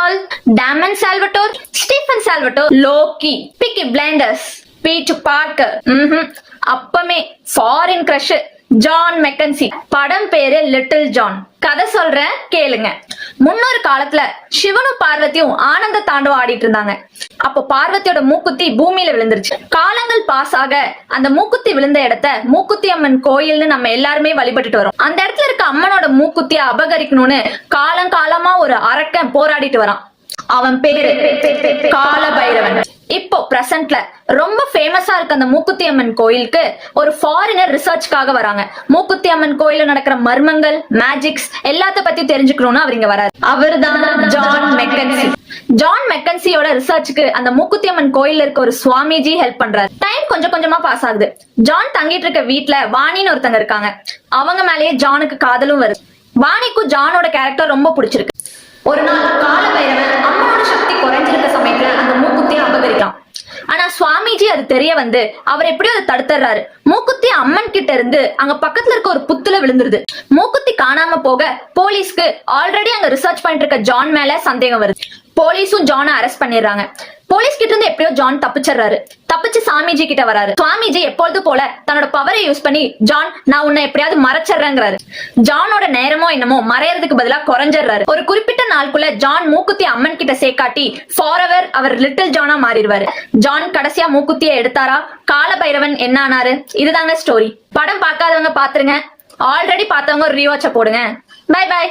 Saul, Damon Salvatore, Stephen Salvatore, Loki, Peaky Blinders, Peter Parker, அப்பமே foreign crush John McKenzie. படம் பேரு little John. கதை சொல்றேன் கேளுங்க. முன்னொரு காலத்துல சிவனும் பார்வதியும் ஆனந்த தாண்டவம் ஆடிட்டு இருந்தாங்க. அப்போ பார்வதியோட மூக்குத்தி பூமியில விழுந்துருச்சு. காலங்கள் பாஸ் ஆக அந்த மூக்குத்தி விழுந்த இடத்த மூக்குத்தி அம்மன் கோயில்னு நம்ம எல்லாருமே வழிபட்டுட்டு வரோம். அந்த இடத்துல இருக்க அம்மனோட மூக்குத்திய அபகரிக்கணும்னு காலமா ஒரு அரக்கன் போராடிட்டு வரான். அவன் பேரு கால பைரவன். இப்போ பிரசன்ட்ல ரொம்ப ஃபேமஸா இருக்க அந்த மூக்குத்தி அம்மன் கோயிலுக்கு ஒரு ஃபாரினர் ரிசர்ச்காக வராங்க. மூக்குத்தி அம்மன் கோயில நடக்கிற மர்மங்கள், மேஜிக்ஸ் எல்லாத்த பத்தி தெரிஞ்சுக்கணும்னு அவர் இங்க வராரு. அவர்தான் ஜான் மெக்கன்சி. ஜான் மெக்கன்சியோட ரிசர்ச்சுக்கு அந்த மூக்குத்தி அம்மன் கோயில்ல இருக்க ஒரு சுவாமிஜி ஹெல்ப் பண்றாரு. டைம் கொஞ்சம் கொஞ்சமா பாஸ் ஆகுது. ஜான் தங்கிட்டு இருக்க வீட்டுல வாணின்னு ஒருத்தங்க இருக்காங்க. அவங்க மேலேயே ஜானுக்கு காதலும் வருது. வாணிக்கும் ஜானோட கேரக்டர் ரொம்ப பிடிச்சிருக்கு. ஒரு நாள் கால பைரவன் அம்மனோட சக்தி குறைஞ்சிருக்க சமயத்துல அந்த மூக்குத்தியை அபகரிக்கலாம். ஆனா சுவாமிஜி அது தெரிய வந்து அவர் எப்படியோ அதை தடுத்துறாரு. மூக்குத்தி அம்மன் கிட்ட இருந்து அங்க பக்கத்துல இருக்க ஒரு புத்துல விழுந்துருது. மூக்குத்தி காணாம போக போலீஸ்க்கு ஆல்ரெடி அங்க ரிசர்ச் பண்ணிட்டு இருக்க ஜான் மேல சந்தேகம் வருது. போலீஸும் ஜானை அரெஸ்ட் பண்ணிடுறாங்க. போலீஸ் கிட்ட இருந்து எப்படியோ ஜான் தப்பிச்சிடுறாரு. தப்பிச்சு சாமிஜி கிட்ட வராரு. சுவாமிஜி எப்பொழுது போல தன்னோட பவரை யூஸ் பண்ணி ஜான் நான் உன்னை எப்படியாவது மறைச்சிடுறேங்கிறாரு. ஜானோட நேரமோ என்னமோ மறையறதுக்கு பதிலா குறைஞ்சிடுறாரு. ஒரு குறிப்பிட்ட நாளுக்குள்ள ஜான் மூக்குத்தி அம்மன் கிட்ட சேக்காட்டி ஃபாரெவர் அவர் லிட்டில் ஜானா மாறிடுவாரு. ஜான் கடைசியா மூக்குத்தியை எடுத்தாரா? கால பைரவன் என்ன ஆனாரு? இதுதாங்க ஸ்டோரி. படம் பார்க்காதவங்க பாத்துருங்க. ஆல்ரெடி பார்த்தவங்க ஒரு ரீவாட்ச போடுங்க. Bye by.